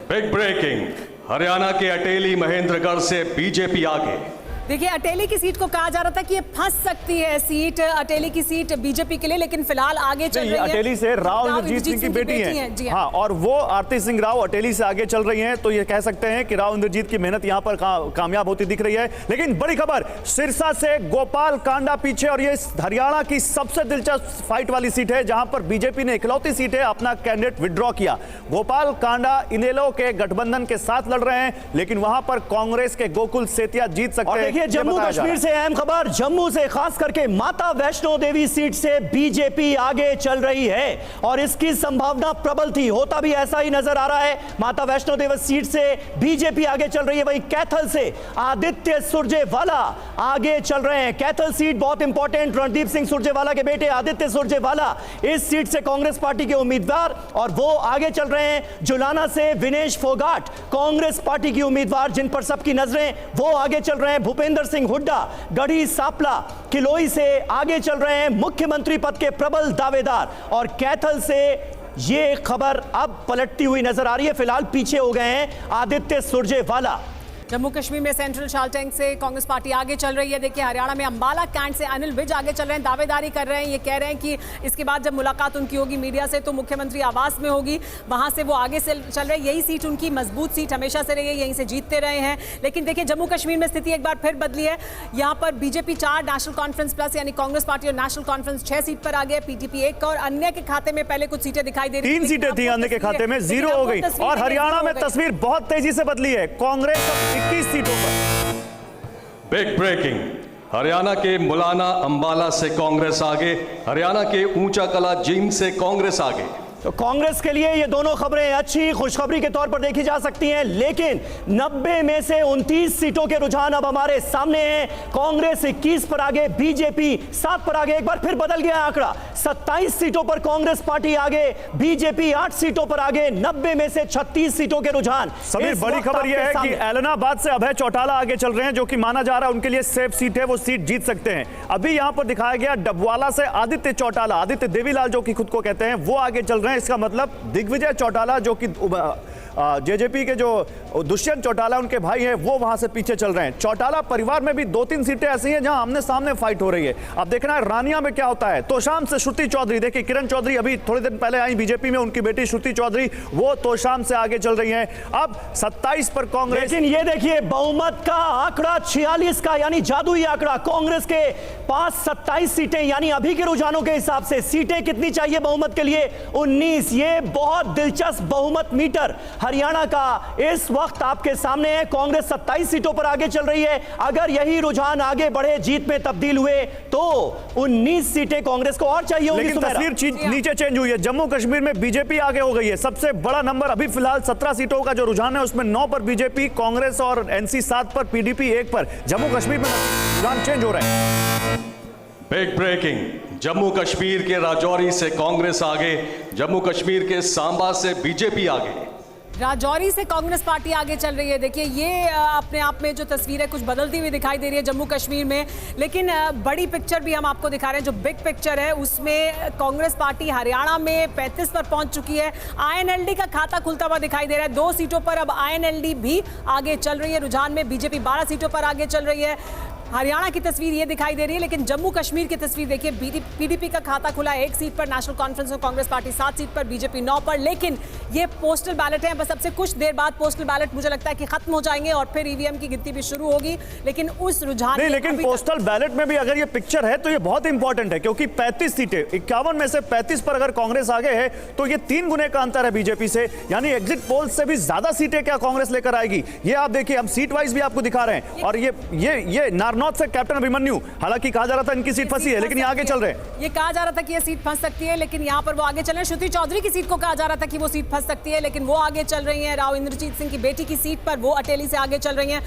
Big breaking, Haryana के अटेली महेंद्रगढ़ से BJP आगे। देखिए, अटेली की सीट को कहा जा रहा था कि ये फंस सकती है सीट, अटेली की सीट बीजेपी के लिए, लेकिन फिलहाल आगे चल रही है। अटेली से राव इंद्रजीत सिंह की बेटी है जी हाँ, और वो आरती सिंह राव अटेली से आगे चल रही हैं, तो ये कह सकते हैं कि राव इंद्रजीत की मेहनत यहां पर कामयाब होती दिख रही है। लेकिन बड़ी खबर, सिरसा से गोपाल कांडा पीछे, और ये हरियाणा की सबसे दिलचस्प फाइट वाली सीट है जहां पर बीजेपी ने इकलौती सीट है अपना कैंडिडेट विड्रॉ किया। गोपाल कांडा इनेलो के गठबंधन के साथ लड़ रहे हैं, लेकिन वहां पर कांग्रेस के गोकुल सेतिया जीत सकते हैं। जम्मू कश्मीर से अहम खबर, जम्मू से खास करके माता वैष्णो देवी सीट से बीजेपी आगे चल रही है और इसकी संभावना प्रबल थी, होता भी ऐसा ही नजर आ रहा है। माता वैष्णो देवी सीट से बीजेपी आगे चल रही है। वहीं कैथल से आदित्य सुरजेवाला आगे चल रहे हैं। कैथल सीट बहुत इंपॉर्टेंट, रणदीप सिंह सुरजेवाला के बेटे आदित्य सुरजेवाला इस सीट से कांग्रेस पार्टी के उम्मीदवार, और वो आगे चल रहे हैं। जुलाना से विनेश फोगाट कांग्रेस पार्टी की उम्मीदवार, जिन पर सबकी नजरें, वो आगे चल रहे हैं। भूपेंद्र सिंह हुड्डा गढ़ी सांपला किलोई से आगे चल रहे हैं, मुख्यमंत्री पद के प्रबल दावेदार। और कैथल से ये खबर अब पलटती हुई नजर आ रही है, फिलहाल पीछे हो गए हैं आदित्य सुरजेवाला। जम्मू कश्मीर में सेंट्रल शालटेंग से कांग्रेस पार्टी आगे चल रही है। देखिए, हरियाणा में अंबाला कैंट से अनिल विज आगे चल रहे हैं, दावेदारी कर रहे हैं। ये कह रहे हैं कि इसके बाद जब मुलाकात उनकी होगी मीडिया से तो मुख्यमंत्री आवास में होगी, वहां से वो आगे से चल रहे हैं। यही सीट उनकी मजबूत सीट हमेशा से रही है, यहीं से जीतते रहे हैं। लेकिन देखिए, जम्मू कश्मीर में स्थिति एक बार फिर बदली है। यहाँ पर बीजेपी 4, नेशनल कॉन्फ्रेंस प्लस यानी कांग्रेस पार्टी और नेशनल कॉन्फ्रेंस 6 सीट पर आ गया, पीटीपी 1 और अन्य के खाते में पहले कुछ सीटें दिखाई दे रही थी। 3 सीटें थी अन्य के खाते में, 0 हो गई। और हरियाणा में तस्वीर बहुत तेजी से बदली है, कांग्रेस 21 सीटों पर। बिग ब्रेकिंग, हरियाणा के मुलाना अंबाला से कांग्रेस आगे, हरियाणा के ऊंचा कला जींद से कांग्रेस आगे। तो कांग्रेस के लिए ये दोनों खबरें अच्छी खुशखबरी के तौर पर देखी जा सकती हैं, लेकिन 90 में से 29 सीटों के रुझान अब हमारे सामने हैं। कांग्रेस 21 पर आगे, बीजेपी 7 पर आगे। एक बार फिर बदल गया आंकड़ा, 27 सीटों पर कांग्रेस पार्टी आगे, बीजेपी 8 सीटों पर आगे। 90 में से 36 सीटों के रुझान। समीर, बड़ी खबर यह है कि एलनाबाद से अभय चौटाला आगे चल रहे हैं, जो कि माना जा रहा है उनके लिए सेफ सीट है, वो सीट जीत सकते हैं। अभी यहां पर दिखाया गया डबवाला से आदित्य चौटाला, आदित्य देवीलाल जो कि खुद को कहते हैं, वो आगे चल रहे हैं। इसका मतलब दिग्विजय चौटाला जो कि जेजेपी के जो दुष्यंत चौटाला उनके भाई हैं, वो वहां से पीछे चल रहे हैं। चौटाला परिवार में भी 2-3 सीटें ऐसी हैं जहां आमने सामने फाइट हो रही है। अब देखना है रानिया में क्या होता है। तोशाम से श्रुति चौधरी, देखिए किरण चौधरी अभी थोड़े दिन पहले आई बीजेपी में, उनकी बेटी श्रुति चौधरी वो तोशाम से आगे चल रही हैं। अब 27 पर कांग्रेस। लेकिन ये देखिए, बहुमत का आंकड़ा 46 का, यानी जादुई आंकड़ा। कांग्रेस के पास 27 सीटें, यानी अभी के रुझानों के हिसाब से सीटें कितनी चाहिए बहुमत के लिए? 19। ये बहुत दिलचस्प बहुमत मीटर हरियाणा का इस वक्त आपके सामने है। कांग्रेस 27 सीटों पर आगे चल रही है। अगर यही रुझान आगे बढ़े, जीत में तब्दील हुए, तो 19 सीटें कांग्रेस को और चाहिए होंगी। लेकिन तस्वीर नीचे चेंज हुई है। जम्मू कश्मीर में बीजेपी आगे हो गई है। सबसे बड़ा नंबर अभी फिलहाल 17 सीटों का जो रुझान है, उसमें 9 पर बीजेपी, कांग्रेस और एनसी 7 पर, पीडीपी 1 पर। जम्मू कश्मीर में रुझान चेंज हो रहे हैं। बिग ब्रेकिंग, जम्मू कश्मीर के राजौरी से कांग्रेस आगे, जम्मू कश्मीर के सांबा से बीजेपी आगे। राजौरी से कांग्रेस पार्टी आगे चल रही है। देखिए, ये अपने आप में जो तस्वीर है कुछ बदलती हुई दिखाई दे रही है जम्मू कश्मीर में, लेकिन बड़ी पिक्चर भी हम आपको दिखा रहे हैं। जो बिग पिक्चर है उसमें कांग्रेस पार्टी हरियाणा में 35 पर पहुंच चुकी है। आईएनएलडी का खाता खुलता हुआ दिखाई दे रहा है। 2 सीटों पर अब आईएनएलडी भी आगे चल रही है रुझान में। बीजेपी 12 सीटों पर आगे चल रही है। हरियाणा की तस्वीर ये दिखाई दे रही है, लेकिन जम्मू कश्मीर की तस्वीर देखिए। पीडीपी का खाता खुला 1 सीट पर, नेशनल कॉन्फ्रेंस और कांग्रेस पार्टी 7 सीट पर, बीजेपी 9 पर। लेकिन ये पोस्टल बैलेट है, बस अब से कुछ देर बाद पोस्टल बैलेट मुझे लगता है कि खत्म हो जाएंगे और फिर ईवीएम की गिनती भी शुरू होगी। लेकिन उस रुझान नहीं, लेकिन पोस्टल बैलेट में भी अगर ये पिक्चर है तो ये बहुत इंपॉर्टेंट है, क्योंकि 35 सीटें, 51 में से 35 पर अगर कांग्रेस आगे है तो ये 3 गुने का अंतर है बीजेपी से। यानी एग्जिट पोल से भी ज्यादा सीटें क्या कांग्रेस लेकर आएगी, ये आप देखिए। हम सीट वाइज भी आपको दिखा रहे हैं। और ये नारनौत से कैप्टन अभिमन्यु, हालांकि कहा जा रहा था इनकी सीट फंसी है, लेकिन ये आगे चल रहे हैं। ये कहा जा रहा था कि ये सीट फंस सकती है, लेकिन यहां पर वो आगे चल रहे हैं। श्रुति चौधरी की सीट को कहा जा रहा था कि वो सीट फंस सकती है, लेकिन वो आगे चल रही है। राव इंद्रजीत सिंह की बेटी की सीट पर वो अटेली से आगे चल रही हैं।